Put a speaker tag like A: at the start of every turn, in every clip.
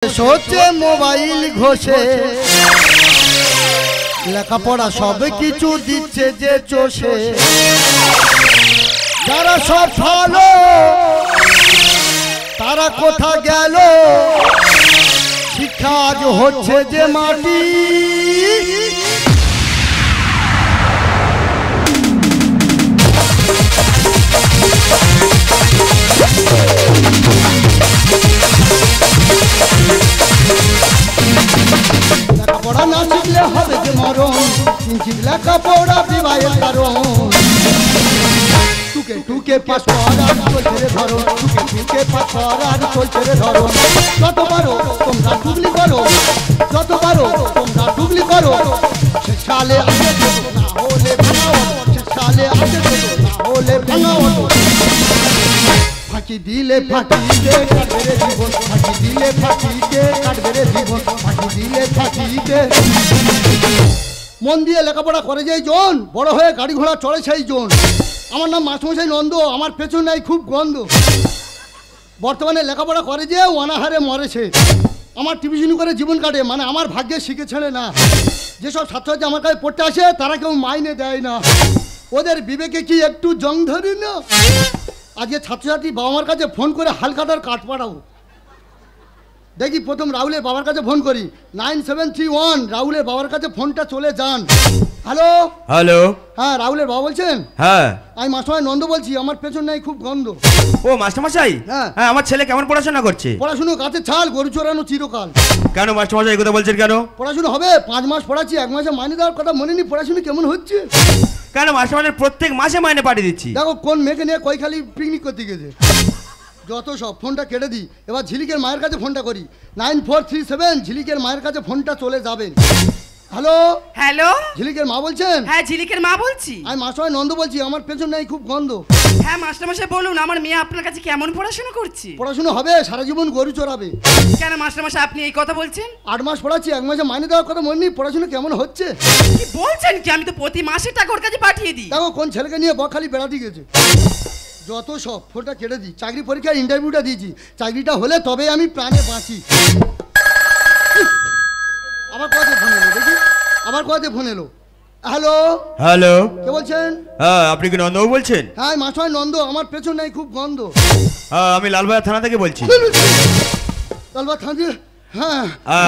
A: সোচে mobile ঘষে লেখাপড়া সব কিছু দিচ্ছে যে চষে, যারা সব ভালো তারা কোথা গেল? শিক্ষা আজ হচ্ছে যে মাটি। লেখাপড়া না শিখলে হবে যে মরণ, কিঞ্চিত লেখাপড়া বিবাহের কারণ। টুকে টুকে পাস করার চলছে রে ধরন, টুকে টুকে পাস করার চলছে রে ধরন। যত পারো তোমরা ডুবলি করো, যত পারো তোমরা ডুবলি করো। শেষকালে আসে না হলে ভাঙাও, শেষকালে আসে না হলে ভাঙাও। ফাঁকি দিলে ফাঁকিতে কাটবে রে জীবন, ফাঁকি দিলে ফাঁকিতে কাটবে রে জীবন, ফাঁকি দিলে ফাঁকিতে। মন দিয়ে লেখাপড়া করে যাই জন, বড় হয়ে গাড়ি ঘোড়া চড়ে সেই জন। আমার নাম মাস্টারমশাই নন্দ, আমার পেছন নাই খুব গন্ধ। বর্তমানে লেখাপড়া করে যে অনাহারে মরেছে। আমার টিউশনি করে জীবন কাটে, মানে আমার ভাগ্যে শিখে ছেড়ে না। যেসব ছাত্রছাত্রী আমার কাছে পড়তে আসে তারা কেউ মাইনে দেয় না, ওদের বিবেকে কি একটু জং ধরে না? আজকে ছাত্রছাত্রী বাবা মার কাছে ফোন করে হালখাতার কাঠ পাঠাও। দেখি প্রথম রাহুলের বাবার কাছে ফোন করি, 9731 রাহুলের বাবার কাছে ফোনটা চলে যান। হ্যালো
B: হ্যালো,
A: হ্যাঁ রাহুলের বাবা বলছেন?
B: হ্যাঁ
A: আমি মাস্টারমশাই নন্দ বলছি, আমার পেছন নাই খুব গন্ধ।
B: ও মাস্টারমশাই,
A: হ্যাঁ
B: হ্যাঁ আমার ছেলে কেমন পড়াশোনা করছে?
A: পড়াশুনো গাছে ছাল, গরু চড়ানো চিরকাল।
B: কেন মাস্টারমশাই এই কথা বলছেন কেন?
A: পড়াশুনো হবে, 5 মাস পড়াচ্ছি, 1 মাসে মাইনে দেওয়ার কথা মনে নেই। পড়াশুনো কেমন হচ্ছে?
B: কেন মাস্টারমশাই প্রত্যেক মাসে মাইনে পাঠিয়ে দিচ্ছি।
A: দেখো কোন মেয়েকে নিয়ে কৈখালি পিকনিক করতে গেছে। যত সব ফোনটা কেটে দিই। এবার ঝিলিকের মায়ের কাছে ফোনটা করি, 9437 ঝিলিকের মায়ের কাছে ফোনটা চলে যাবে। হ্যালো
C: হ্যালো,
A: ঝিলিকের মা বলছেন?
C: হ্যাঁ ঝিলিকের মা বলছি।
A: আমি মাস্টারমশাই নন্দ বলছি, আমার পেছন নাই খুব গন্ধ।
C: হ্যাঁ মাস্টারমশাই বলুন, আমার মেয়ে আপনার কাছে কেমন পড়াশোনা করছে?
A: পড়াশুনো হবে, সারা জীবন গরু চড়াবে।
C: কেন মাস্টারমশাই আপনি এই কথা বলছেন?
A: 8 মাস পড়াচ্ছি, 1 মাসে মাইনে দেওয়ার কথা মনে নেই। পড়াশুনো কেমন হচ্ছে?
C: কি বলছেন কি? আমি তো প্রতি মাসে টাকা ওর কাছে পাঠিয়ে দিই।
A: দেখো কোন ছেলেকে নিয়ে বকখালি বেড়াতে গেছে। যত সব ফোনটা কেটে দিই। চাকরি পরীক্ষার ইন্টারভিউটা দিয়েছি, চাকরিটা হলে তবে আমি প্রাণে বাঁচি। আবার কোথাতে ফোন এলো দেখি, আবার কোথাতে ফোন এলো। হ্যালো
B: হ্যালো,
A: কে বলছেন?
B: হ্যাঁ আপনি কি নন্দবাবু বলছেন?
A: হ্যাঁ মাস্টারমশাই নন্দ, আমার পেছন নাই খুব গন্ধ।
B: হ্যাঁ আমি লালবাজার থানা থেকে বলছি।
A: তালবা থাঁজে। হ্যাঁ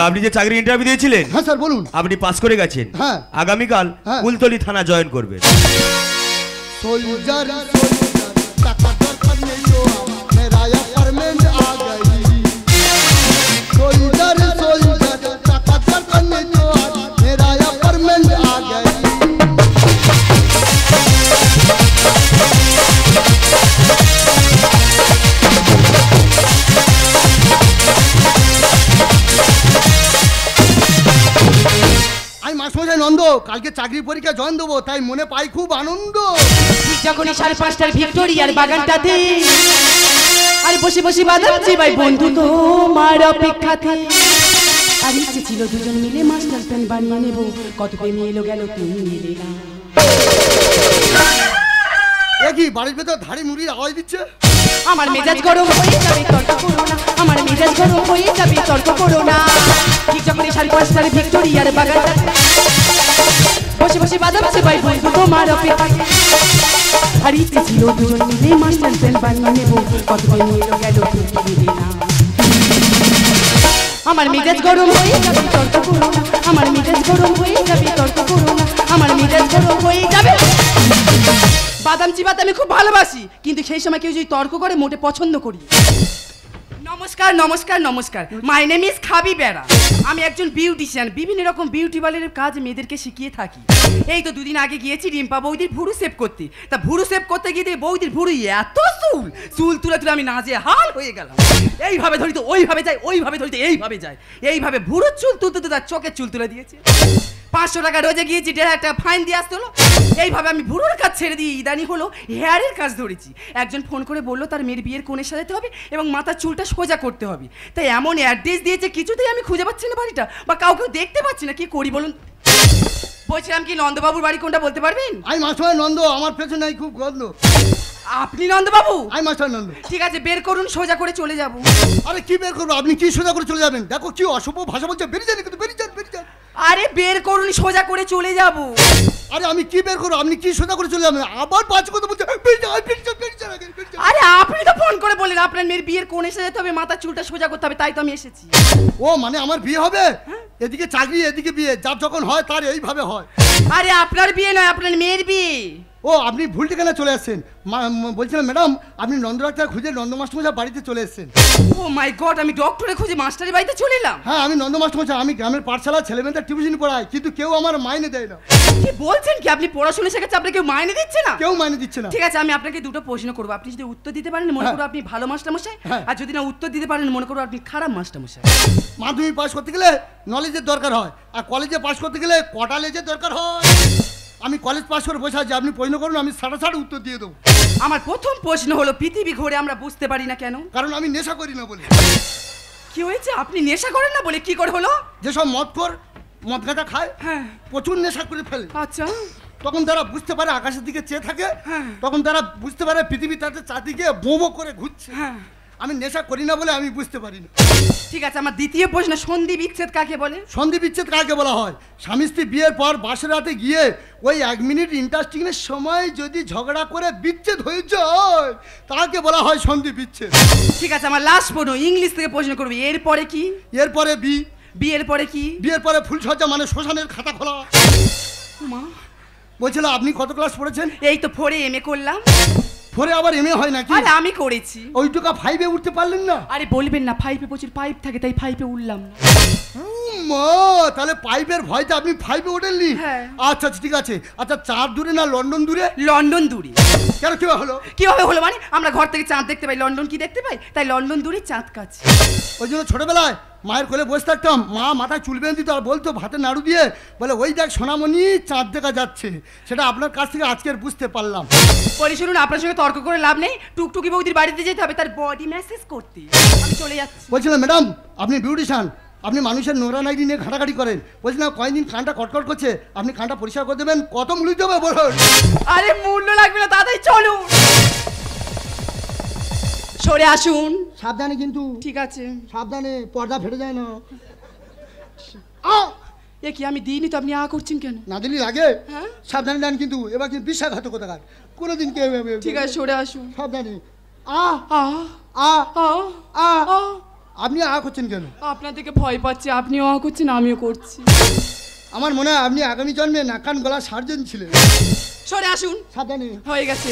B: আপনি যে চাকরি ইন্টারভিউ দিয়েছিলেন,
A: হ্যাঁ স্যার বলুন।
B: আপনি পাস করে গেছেন।
A: হ্যাঁ
B: আগামীকাল
A: হ্যাঁ।
B: কুলতলি থানা জয়েন করবেন।
A: सोल्जर টাকা দরকার নেই তো মেরা অ্যাপার্টমেন্ট আ গই। सोल्जर টাকা দরকার নেই তো মেরা অ্যাপার্টমেন্ট আ গই। আমি মাস্টারমশাই নন্দ, কালকে চাকরি পরীক্ষা জয়েন দেবো, তাই মনে পাই খুব আনন্দ।
D: যখনই 5:30টার ভিক্টোরিয়ার বাগানটাতে আর বসে বসে বাদাম চিবাই বন্ধু তোমার অপেক্ষাতে। আর ইচ্ছে ছিল দুজন মিলে মাস্টার প্ল্যান বানিয়ে নেব, কত প্রেমী এলো গেল তুমি এলে না।
A: দেখি বাড়ির ভেতর ধাড়ি মুড়ির আওয়াজ দিচ্ছে।
D: আমার মেজাজ গরম হয়ে যাবে তর্ক করো না, আমার মেজাজ গরম হয়ে যাবে তর্ক করো না। ঠিক যখনই 5:30টার ভিক্টোরিয়ার বাগানটাতে বসে বসে বাদাম চিবাই বন্ধু তোমার অপেক্ষাতে। আর ইচ্ছে ছিল দুজন মিলে মাস্টার প্ল্যান বানিয়ে নেব, কত প্রেমী এলো গেল তুমি এলে না। আমার মেজাজ গরম হয়ে যাবে তর্ক করো না, আমার মেজাজ গরম হয়ে যাবে তর্ক করো না, আমার মেজাজ গরম হয়ে যাবে। বাদাম চিবাতে আমি খুব ভালোবাসি, কিন্তু সেই সময় কেউ যদি তর্ক করে মোটে পছন্দ করি।
C: নমস্কার নমস্কার নমস্কার, মাই নেম ইজ খাবি বেড়া। আমি একজন বিউটিশিয়ান, বিভিন্ন রকম বিউটি পার্লারের কাজ মেয়েদেরকে শিখিয়ে থাকি। এই তো 2 দিন আগে গিয়েছি রিম্পা বৌদির ভুরু সেভ করতে। তা ভুরু সেভ করতে গিয়ে দেখি বৌদির ভুরু এত চুল তুলে তুলে আমি নাজে হাল হয়ে গেলাম। এইভাবে ধরি তো ওইভাবে যায়, ওইভাবে ধরি তো এইভাবে যায়। এইভাবে ভুরুর চুল তুলতে তো তার চোখের চুল তুলে দিয়েছে। 500 টাকা রোজে গিয়েছি, 1.5 টাকা ফাইন দিয়ে আসতে হলো। এইভাবে আমি ভুরুর কাজ ছেড়ে দিয়ে ইদানি হলো হেয়ারের কাজ ধরেছি। একজন ফোন করে বললো তার মেয়ের বিয়ের কোণে সাজাতে হবে এবং মাথার চুলটা সোজা করতে হবে। তাই এমন অ্যাড্রেস দিয়েছে কিছুতেই আমি খুঁজে পাচ্ছি না বাড়িটা, বা কাউকে দেখতে পাচ্ছি না। কি করি বলুন? বলছিলাম কি নন্দবাবুর বাড়ি কোনটা বলতে পারবেন?
A: আমি মাস্টার নন্দ, আমার পেছনে নাই খুব গন্ধ।
C: আপনি নন্দবাবু?
A: আমি মাস্টার নন্দ।
C: ঠিক আছে, বের করুন, সোজা করে চলে যাব।
A: আরে কি বের করবো? আপনি কি সোজা করে চলে যাবেন? দেখো কি অসভ্য ভাষা বলছে, বেরিয়ে যান কিন্তু, বেরিয়ে যান, বেরিয়ে যান।
C: আরে বের করুন, সোজা করে চলে যাব।
A: আরে আমি কি বের করবো? আপনি কি সোজা করে চলে যাবেন? আবার পাঁচ কথা বলছে, বেরিয়ে যান, বেরিয়ে যান, বেরিয়ে যান, বেরিয়ে যান।
C: আরে আপনি তো ফোন করে বললেন আপনার মেয়ের বিয়ের কোণে এসে যেতে হবে, মাথার চুলটা সোজা করতে হবে, তাই তো আমি এসেছি।
A: ও মানে আমার বিয়ে হবে? এদিকে চাকরি এদিকে বিয়ে, যার যখন হয় তার এইভাবে হয়।
C: আরে আপনার বিয়ে নয়, আপনার মেয়ের বিয়ে।
A: ও আপনি ভুল ঠিকানা চলে আসছেন। বলছিলাম ম্যাডাম, আপনি নন্দ ডাক্তার খুঁজে নন্দ মাস্টারমশাই বাড়িতে চলে এসেছেন।
C: ও মাই গড, আমি ডক্টরে খুঁজে মাস্টারের বাড়িতে চলে এলাম।
A: হ্যাঁ আমি নন্দ মাস্টারমশাই, আমি গ্রামের পাঠশালা ছেলেমেয়েদের টিউশন পড়াই, কিন্তু কেউ আমার মাইনে দেয় না।
C: কি বলছেন কি? আপনি পড়াশোনা শেখাচ্ছেন, আপনাকে কেউ মাইনে দিচ্ছে না?
A: কেউ মাইনে দিচ্ছে না।
C: ঠিক আছে, আমি আপনাকে দুটো প্রশ্ন করবো, আপনি যদি উত্তর দিতে পারেন মনে করো আপনি ভালো মাস্টারমশাই,
A: হ্যাঁ।
C: আর যদি না উত্তর দিতে পারেন মনে করো আপনি খারাপ মাস্টারমশাই।
A: মাধ্যমিক পাস করতে গেলে নলেজের দরকার হয়, আর কলেজে পাস করতে গেলে কটালেজের দরকার হয়। আমি কলেজ পাস করে বসে আছি, আপনি প্রশ্ন করুন, আমি সাড়ে উত্তর দিয়ে দেবো।
C: আমার প্রথম প্রশ্ন হলো, পৃথিবী ঘোরে আমরা বুঝতে পারি না কেন?
A: কারণ আমি নেশা করি না বলে।
C: কি হয়েছে? আপনি নেশা করেন না বলে? কি করে হলো?
A: যেসব মদ গাঁজা খায়,
C: হ্যাঁ।
A: প্রচুর নেশা করে ফেলে,
C: আচ্ছা।
A: তখন তারা বুঝতে পারে আকাশের দিকে চেয়ে থাকে,
C: হ্যাঁ।
A: তখন তারা বুঝতে পারে পৃথিবী তাদের চারদিকে বোমো করে ঘুরছে।
C: হ্যাঁ।
A: আমি নেশা করি না বলে আমি বুঝতে পারি না।
C: ঠিক আছে, আমার দ্বিতীয় প্রশ্ন, সন্ধি বিচ্ছেদ কাকে বলে?
A: সন্ধি বিচ্ছেদ কাকে বলা হয়? স্বামী স্ত্রী বিয়ের পর বাসর রাতে গিয়ে ওই 1 মিনিট ইন্টারেস্টিং এর সময় যদি ঝগড়া করে বিচ্ছেদ হয়ে যায়, তাকে বলা হয় সন্ধি বিচ্ছেদ।
C: ঠিক আছে, আমার লাস্ট প্রশ্ন, ইংলিশ থেকে প্রশ্ন করবি। এরপরে কি?
A: এরপরে
C: বিয়ের পরে কি?
A: বিয়ের পরে ফুলসজ্জা মানে শ্মশানের খাতা খোলা।
C: মা,
A: বলছিল আপনি কত ক্লাস পড়েছেন?
C: এই তো 4 এমএ করলাম।
A: 4 আবার এমএ হয় নাকি?
C: আরে আমি করেছি।
A: ওইটুকা 5 উঠতে পারলেন না?
C: আরে বলবেন না, 5 প্রচুর পাইপ থাকে, তাই 5 উঠলাম না।
A: মা, তাহলে পাইপের ভয়তে আপনি 5 ওঠেননি?
C: হ্যাঁ।
A: আচ্ছা ঠিক আছে। আচ্ছা, 4 দূরে না লন্ডন দূরে?
C: লন্ডন দূরে।
A: কেন কি হলো?
C: কিভাবে হলো মানে? আমরা ঘর থেকে চাঁদ দেখতে পাই, লন্ডন কি দেখতে পাই, তাই লন্ডন দূরে চাঁদ কাছে।
A: ওই জন্য ছোটবেলায় মায়ের কোলে বসে থাকতাম, মা মাথায় চুল বেঁধে দিত আর বলতো ভাতে নাড়ু দিয়ে, বলে ওই দেখ সোনামণি চাঁদ দেখা যাচ্ছে। সেটা আপনার কাছ থেকে আজকের বুঝতে পারলাম।
C: বলি শুনুন, আপনার সঙ্গে তর্ক করে লাভ নেই, টুকটুকি বৌদির বাড়িতে যেতে হবে তার বডি ম্যাসেজ করতে। আমি চলে যাচ্ছি।
A: বলছিলাম ম্যাডাম, আপনি বিউটিশিয়ান, আপনি মানুষের নোংরা নাইটি নিয়ে ঘাটাঘাটি করেন। বলছিলাম কয়েকদিন কানটা কটকট করছে, আপনি কানটা পরিষ্কার করে দেবেন, কত মূল্য দিতে হবে বলুন?
C: আরে মূল্য লাগবে না, তাড়াতাড়ি চলুন, সরে আসুন।
A: সাবধানে কিন্তু।
C: ঠিক আছে।
A: সাবধানে, পর্দা ফেটে যায় না।
C: এ কি, আমি দিইনি তো, আপনি করছেন কেন?
A: না দিলি লাগে?
C: হ্যাঁ।
A: সাবধানে দেন কিন্তু, এবার কিন্তু বিশ্বাসঘাতকতাকার কোনোদিন কেউ।
C: ঠিক আছে, সরে আসুন।
A: সাবধানে।
C: আ আ আ আ।
A: আপনি করছেন কেন?
C: আপনার থেকে ভয় পাচ্ছি, আপনিও করছেন, আমিও করছি।
A: আমার মনে হয় আপনি আগামী জন্মে নাক কান গলা সার্জন ছিলেন।
C: সরে আসুন।
A: সাবধানে।
C: হয়ে গেছে।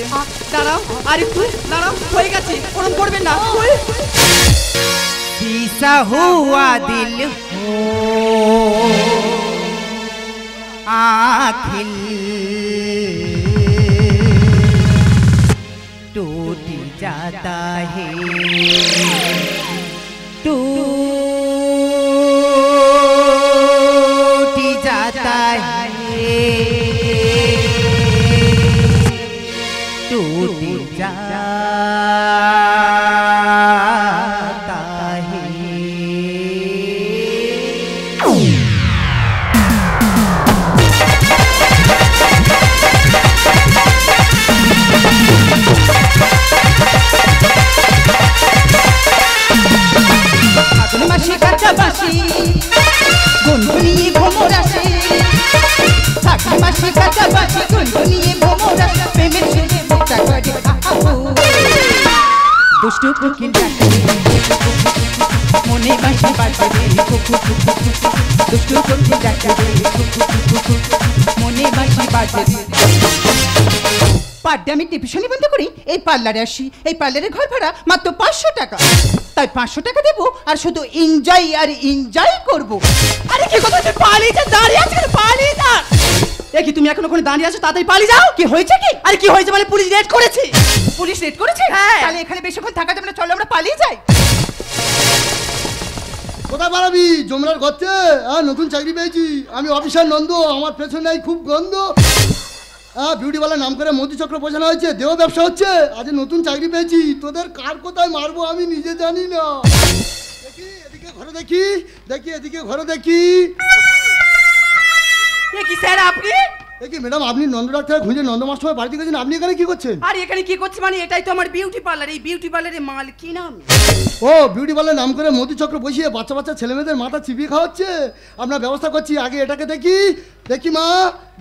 C: দাঁড়াও, আর একটু দাঁড়াও, হয়ে গেছে, ওরম করবেন না।
E: शीशा हुआ दिल हो आखिर टूट जाता है, टूट जाता है, टूट जाता है।
D: ফাগুন মাসে কাঁচা বাসি গুনগুনিয়ে ভ্রমর আসে, ফাগুন মাসে কাঁচা বাসি গুনগুনিয়ে ভ্রমর আসে, প্রেমের সুরে মুক্তা করে আহু দুষ্টু কোকিল ডাকে মনে বাসি বাজে কুকু কুকু, দুষ্টু কোকিল ডাকে মনে বাসি বাজে। পার ডে আমি টিউশনি বন্ধ করি, এই পার্লারে আসি। এই পার্লারের ঘর ভাড়া মাত্র 500 টাকা, তাই 500 টাকা দেবো আর শুধু এনজয় আর এনজয় করবো।
C: আরে কি কথা, তুই পালিয়ে যা, দাঁড়িয়ে আছিস, পালিয়ে যা। এ কি, তুমি এখন ওখানে দাঁড়িয়ে আছো, তাড়াতাড়ি পালিয়ে যাও।
D: কি হয়েছে কি?
C: আরে কি হয়েছে মানে, পুলিশ রেড করেছে। পুলিশ রেড করেছে? হ্যাঁ।
D: তাহলে এখানে বেশিক্ষণ থাকা যাবে না, চলো আমরা পালিয়ে যাই।
A: কোথায় পালাবি? জমরার গর্তে। নতুন চাকরি পেয়েছি আমি, অফিসার নন্দ, আমার পেছনে নাই খুব গন্ধ। বিউটিওয়ালার নাম করে মোদি চক্র বোঝানো হয়েছে, দেহ ব্যবসা হচ্ছে। আজ নতুন চাকরি পেয়েছি, তোদের কার কোথায় মারবো আমি নিজে জানি না। দেখি এদিকে ঘরে, দেখি দেখি এদিকে ঘরে দেখি।
C: এ এ কি স্যার আপনি?
A: এ কি ম্যাডাম, আপনি নন্দ ডাক্তার খুঁজে নন্দ মাস্টার বাড়িতে গেছেন, আপনি এখানে কি করছেন?
C: আর এখানে কি করছি মানে এটাই তো আমার বিউটি পার্লার। এই বিউটি পার্লারের মাল কি নাম?
A: ও বিউটি পার্লার নাম করে মধুচক্র বসিয়ে বাচ্চা বাচ্চা ছেলেমেয়েদের মাথা চিবিয়ে খাওয়াচ্ছে। আপনার ব্যবস্থা করছি, আগে এটাকে দেখি। দেখি মা,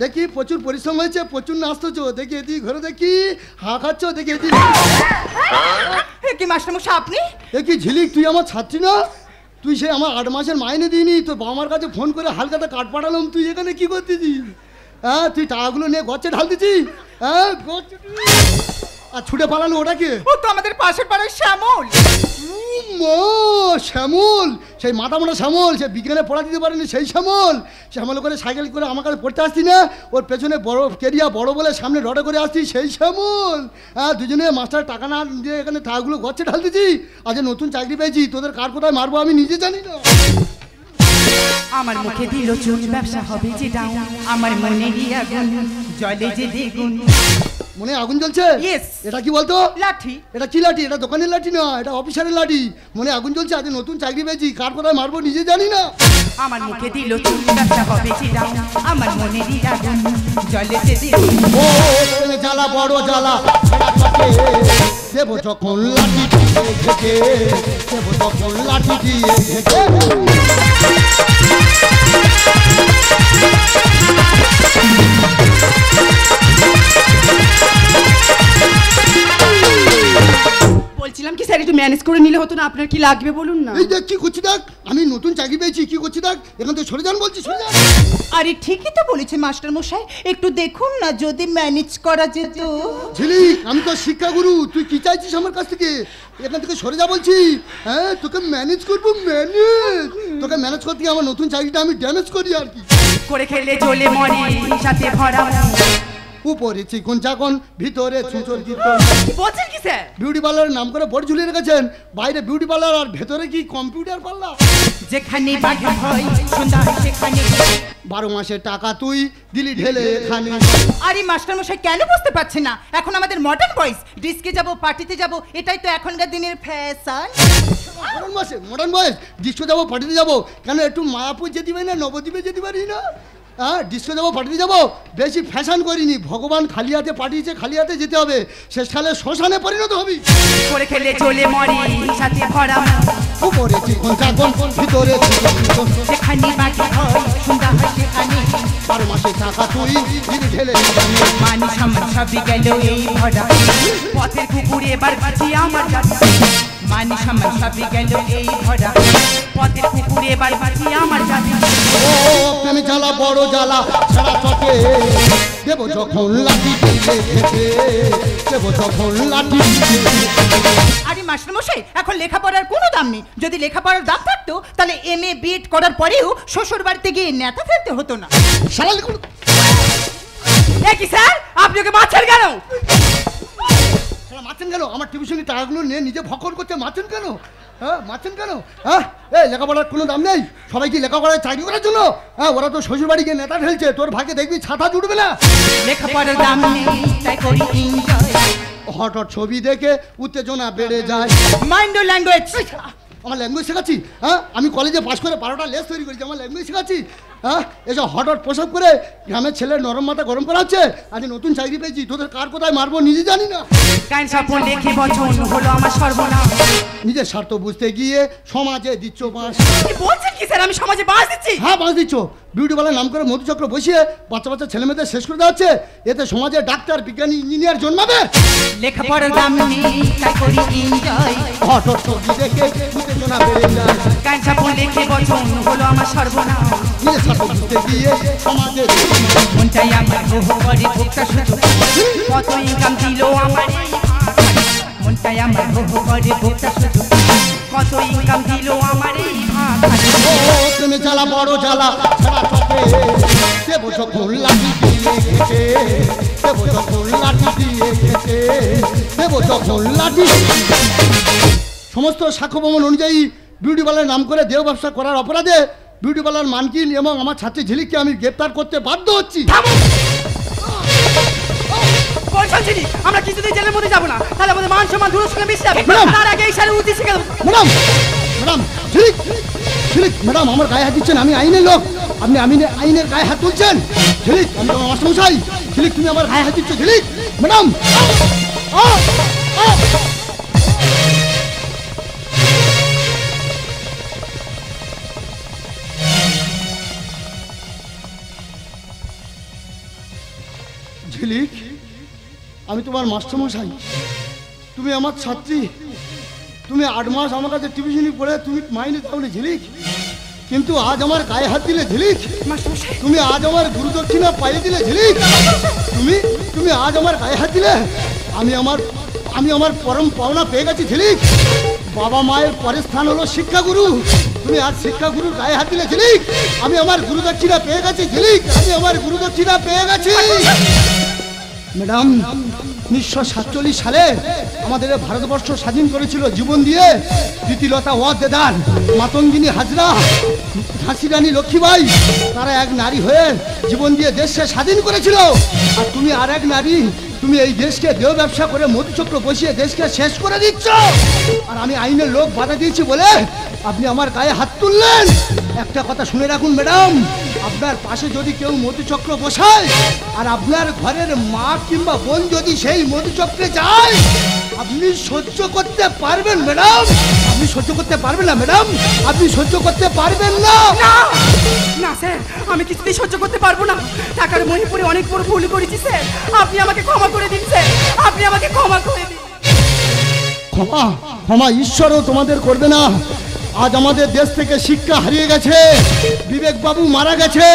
A: দেখি প্রচুর পরিশ্রম হয়েছে, প্রচুর নাচতেছো, দেখি এদিকে ঘরে দেখি হা খাচ্ছ, দেখি এদিকে।
D: কি মাস্টারমশাই আপনি?
A: দেখি ঝিলিক, তুই আমার ছাত্রী না? তুই সে আমার 8 মাসের মাইনে দিইনি, তোর বাবা মার কাছে ফোন করে হালকাটা কাট পাঠালাম, তুই এখানে কি করতেছিস? হ্যাঁ, তুই টাকাগুলো নিয়ে গচ্ছে ঢাল দিচ্ছিস? হ্যাঁ, আর ছুটে পালানো ওটা কি?
D: ও তো আমাদের পাশের পাড়ার শ্যামল।
A: শ্যামল, সেই মাথা মোটা শ্যামল, সে বিজ্ঞানে পড়া দিতে পারেনি সেই শ্যামল। শ্যামল করে সাইকেল করে আমার কাছে পড়তে আসতি না, ওর পেছনে বড় কেরিয়া বড় বলে সামনে রডে করে আসতি সেই শ্যামল। হ্যাঁ, দুজনে মাস্টার টাকা না দিয়ে এখানে টাকাগুলো গচ্ছে ঢাল দিচ্ছি। আজ নতুন চাকরি পেয়েছি, তোদের কার কোথায় মারবো আমি নিজে জানি না।
C: আমার মুখে দিল চুন, ব্যবসা হবে যে ডাউন, আমার মনে আগুন জলে যে দ্বিগুণ।
A: মনে আগুন জ্বলছে?
C: Yes.
A: এটা কি বলতো?
C: লাঠি।
A: এটা কি লাঠি? এটা দোকানের লাঠি না, এটা অফিসারের লাঠি। মনে আগুন জ্বলছে, আজ নতুন চাকরি পেয়েছি, কার কোথায় মারবো নিজে জানি না।
C: আমার মুখে দিল চুন, ব্যবসা হবে যে ডাউন, আমার মনে আগুন জলে যে দ্বিগুণ।
A: ও প্রেমে জ্বালা বড় জ্বালা, দেবো যখন লাঠি দিয়ে ঢেকে, দেবো যখন লাঠি দিয়ে ঢেকে।
C: বলছিলাম কি স্যার একটু ম্যানেজ করে নিলে হতো না? আপনার কি লাগবে বলুন না।
A: এই দেখ কি করছি, দেখ আমি নতুন চাকরি পেয়েছি, কি করছি দেখ, এখান থেকে সরে যান বলছি, সরে যান।
D: আরে ঠিকই তো বলেছে মাস্টারমশাই, একটু দেখুন না যদি ম্যানেজ করা যেত।
A: ঝিলিক, আমি তো শিক্ষাগুরু, তুই কি চাইছিস আমার কাছ থেকে? এখান থেকে সরে যা বলছি। হ্যাঁ, তোকে ম্যানেজ করবো, ম্যানেজ। তোকে ম্যানেজ করতে গিয়ে আমার নতুন চাকরিটা আমি ড্যামেজ করি আর কি।
C: করে খেলে জ্বলে মরে সাথে ভরা।
A: উপরে চিকন চাকন, ভিতরে ছুঁচোর কীর্তন।
C: বলছেন কি স্যার?
A: বিউটি পার্লারের নাম করে বোর্ড ঝুলিয়ে রেখেছেন, বাইরে বিউটি পার্লার আর ভেতরে কি কম্পিউটার পার্লার।
D: যেখানে বাঘা হয় সন্ধ্যা হয় সেখানে।
A: 12 মাসের টাকা তুই দিলি ঢেলে এখানে।
D: আরে মাস্টারমশাই কেন বুঝতে পারছেন না? এখন আমাদের মডার্ন বয়েজ, ডিস্কে যাব, পার্টিতে যাব, এটাই তো এখনকার দিনের ফ্যাশন।
A: মডার্ন বয়েস, ডিস্কো যাবো, পার্টিতে যাবো, কেন একটু মায়াপুর যেতে পারি না, নবদ্বীপে যেতে পারি না? হ্যাঁ, ডিস্কো যাবো, পার্টিতে যাবো, বেশি ফ্যাশন করিনি। ভগবান খালি হাতে পাঠিয়েছে, খালি হাতে যেতে হবে, শেষকালে শ্মশানে পরিণত হবি।
C: করে খেলে জ্বলে মরে সাথে ভরা।
A: উপরে চিকন চাকন, ভিতরে ছুঁচোর কীর্তন।
D: যেখানে বাঘা হয় সন্ধ্যা হয় সেখানে।
A: 12 মাসের টাকা তুই দিলি ঢেলে এখানে।
D: মান সম্মান সবই গেল এই ভরা।
C: পথের কুকুরে এবার বাঁচি আমার জাতি।
D: মান সম্মান সবই গেল এই ভরা।
C: পথের কুকুরে এবার বাঁচি আমার জাতি।
A: ও প্রেমে জ্বালা বড় জ্বালা, ছাড়া চকে দেবো যখন লাঠি দিয়ে ঢেকে, দেবো যখন লাঠি দিয়ে।
D: আরে মাস্টারমশাই, এখন লেখাপড়ার কোনো দাম নেই। যদি লেখাপড়ার দাম থাকতো তাহলে MA BEd করার পরেও শ্বশুর বাড়িতে গিয়ে নেতা ফেলতে হতো না।
A: শালালি
C: এ কি স্যার, আপনি ওকে মারছেন কেন?
A: মারছেন কেন? আমার টিউশনি টাকাগুলো নিয়ে নিজে ভক্ষণ করতে মারছেন কেন? হ্যাঁ, মারছেন কেন? হ্যাঁ, এই লেখাপড়ার কোনো দাম নেই, সবাই কি লেখাপড়ায় চাকরি করার জন্য? হ্যাঁ, ওরা তো শ্বশুর বাড়ি গিয়ে নেতা ঢেলছে, তোর ভাগে দেখবি ছাতা জুটবে না।
D: লেখাপড়ার দাম নেই তাই করি এনজয়।
A: হঠাৎ ছবি দেখে উত্তেজনা বেড়ে যায়।
D: Mind language.
A: আমার ল্যাঙ্গুয়েজ শেখাচ্ছি? হ্যাঁ, আমি কলেজে পাশ করে 12টা লেস তৈরি করেছি, আমার ল্যাঙ্গুয়েজ শেখাচ্ছি? হ্যাঁ, এসব হঠাৎ পোশাক করে গ্রামের ছেলের নরম মাথা গরম করা হচ্ছে। আজ নতুন চাকরি পেয়েছি, তোদের কার কোথায় মারবো নিজে জানি না।
C: কাইন স্বপ্ন লেখে বচন হলো আমার সর্বনাশ।
A: নিজের স্বার্থ বুঝতে গিয়ে সমাজে দিচ্ছ বাঁশ।
C: কি বলছেন কি স্যার, আমি সমাজে বাঁশ দিচ্ছি?
A: হ্যাঁ, বাঁশ দিচ্ছ। বিউটি পার্লার নাম করে মধুচক্র বসিয়ে বাচ্চা বাচ্চা ছেলেমেয়েদের শেষ করে দেওয়া হচ্ছে। এতে সমাজে ডাক্তার, বিজ্ঞানী, ইঞ্জিনিয়ার জন্মাবে।
D: লেখাপড়ার দাম নেই তাই করি এনজয়।
A: হঠাৎ ছবি দেখে উত্তেজনা বেড়ে যায়।
C: কাইন স্বপ্ন লেখে বচন হলো আমার সর্বনাশ।
A: নিজের স্বার্থ বুঝতে গিয়ে সমাজে দিচ্ছ বাঁশ।
D: মনটাই আমার মোহ করে ভোক্তা শুধু।
C: কত ইনকাম দিল আমার এই হাত।
D: মনটাই আমার মোহ করে ভোক্তা শুধু।
C: কত ইনকাম দিল আমার এই হাত।
A: ও প্রেমে জ্বালা বড় জ্বালা, ছাড়া চকে দেবো যখন লাঠি দিয়ে ঘেটে, দেবো যখন লাঠি দিয়ে ঘেটে, দেবো যখন লাঠি। সমস্ত সাক্ষ্য প্রমাণ অনুযায়ী বিউটি পার্লার নাম করে দেহ ব্যবসা করার অপরাধে বিউটি পার্লার মানকিন এবং আমার ছাত্রী ঝিলিককে আমি গ্রেপ্তার করতে বাধ্য হচ্ছি।
C: বলছেন যিনি, আমরা কিছুতেই জেলের মধ্যে যাবো না, তাহলে আমাদের মান সম্মান দূরের সঙ্গে মিশে যাবে।
A: ম্যাডাম!
C: তার আগে এই সারে উচিত শিখে দেবো।
A: ম্যাডাম, ম্যাডাম, ঝিলিক, ঝিলিক, ম্যাডাম আমার গায়ে হাত দিচ্ছেন, আমি আইনের লোক। আপনি আইনের গায়ে হাত তুলছেন? ঝিলিক, আমি তোমার মাস্টারমশাই। ঝিলিক, তুমি আমার গায়ে হাত দিচ্ছ। ঝিলিক ম্যাডাম, ঝিলিক, আমি তোমার মাস্টারমশাই, তুমি আমার ছাত্রী। তুমি 8 মাস আমার কাছে টিউশনি পড়ে তুমি মাইনে দাওনি ঝিলিক, কিন্তু আজ আমার গায়ে হাত দিলে ঝিলিক। তুমি আজ আমার গুরুদক্ষিণা পাইয়ে দিলে ঝিলিক। তুমি আজ আমার গায়ে হাত দিলে। আমি আমার পরম পাওনা পেয়ে গেছি ঝিলিক। বাবা মায়ের পরের স্থান হলো শিক্ষাগুরু। তুমি আজ শিক্ষাগুরুর গায়ে হাত দিলে ঝিলিক। আমি আমার গুরুদক্ষিণা পেয়ে গেছি ঝিলিক। আমি আমার গুরুদক্ষিণা পেয়ে গেছি। ম্যাডাম, 1947 সালে আমাদের ভারতবর্ষ স্বাধীন করেছিল জীবন দিয়ে প্রীতিলতা ওয়াদ্দেদার, মাতঙ্গিনী হাজরা, ঝাঁসি রানী লক্ষ্মীবাই। তারা এক নারী হয়ে জীবন দিয়ে দেশকে স্বাধীন করেছিল। আর তুমি আর এক নারী, তুমি এই দেশকে দেহ ব্যবসা করে মধুচক্র বসিয়ে দেশকে শেষ করে দিচ্ছ। আর আমি আইনের লোক বাধা দিয়েছি বলে আপনি আমার গায়ে হাত তুললেন। একটা কথা শুনে রাখুন ম্যাডাম, আপনার পাশে যদি কেউ মধুচক্র বসায় আর আপনার ঘরের মা কিংবা বোন যদি সেই মধুচক্রে যায়, আপনি সহ্য করতে পারবেন ম্যাডাম? আপনি সহ্য করতে পারবেন না ম্যাডাম? আপনি সহ্য করতে পারবেন না?
C: না স্যার, আমি কিছুতেই সহ্য করতে পারবো না। টাকার মনে পড়ে অনেক বড় ভুল করেছি স্যার। আপনি আমাকে ক্ষমা করে দিন স্যার। আপনি আমাকে ক্ষমা করে দিন।
A: ক্ষমা ঈশ্বরও তোমাদের করবে না। আজ আমাদের দেশ থেকে শিক্ষা হারিয়ে গেছে। বিবেক বাবু মারা গেছে।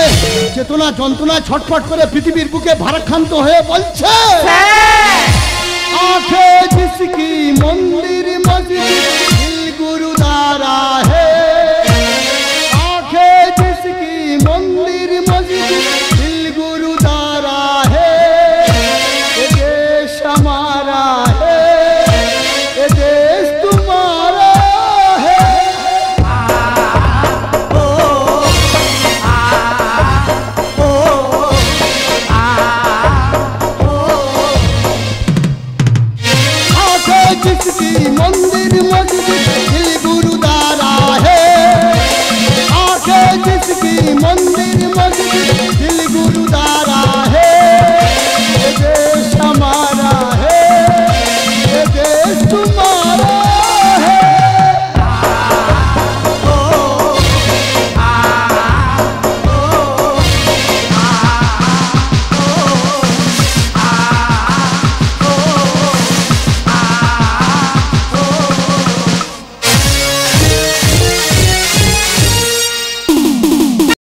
A: চেতনা যন্ত্রণা ছটফট করে পৃথিবীর বুকে ভারাক্রান্ত হয়ে বলছে, आंखें जिसकी मंदिर मस्जिद गुरुद्वारा है।